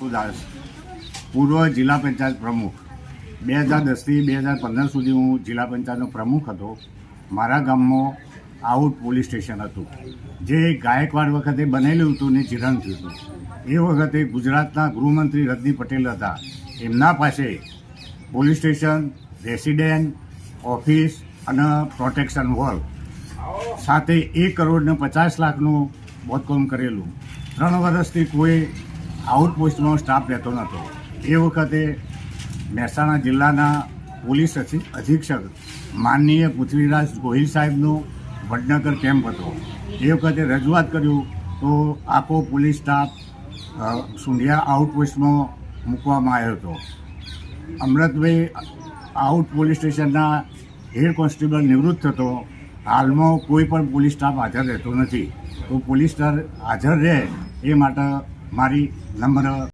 નથુદાસ, પૂર્વ જિલ્લા પંચાયત પ્રમુખ. 2010થી 2015 સુધી હું જિલ્લા પંચાયતનો પ્રમુખ હતો. મારા ગામમાં આઉટ પોલીસ સ્ટેશન હતું, જે ગાયકવાડ વખતે બનેલું હતું ને જીર્ણ થયું હતું. એ વખતે ગુજરાતના ગૃહમંત્રી રજની પટેલ હતા. એમના પાસે પોલીસ સ્ટેશન, રેસિડેન્ટ, ઓફિસ અને પ્રોટેક્શન વોલ સાથે 1 કરોડ ને 50 લાખનું બાંધકામ કરેલું. 3 વર્ષથી કોઈ આઉટપોસ્ટમાં સ્ટાફ રહેતો નહોતો. એ વખતે મહેસાણા જિલ્લાના પોલીસ અધિક્ષક માનનીય પૃથ્વીરાજ ગોહિલ સાહેબનો વડનગર કેમ્પ હતો. એ વખતે રજૂઆત કર્યું તો આખો પોલીસ સ્ટાફ સુંઢિયા આઉટપોસ્ટમાં મૂકવામાં આવ્યો હતો. અમૃતભાઈ આઉટ પોલીસ સ્ટેશનના હેડ કોન્સ્ટેબલ નિવૃત્ત થતો. હાલમાં કોઈ પણ પોલીસ સ્ટાફ હાજર રહેતો નથી. તો પોલીસ સ્ટાફ હાજર રહે એ માટે મારી નમ્ર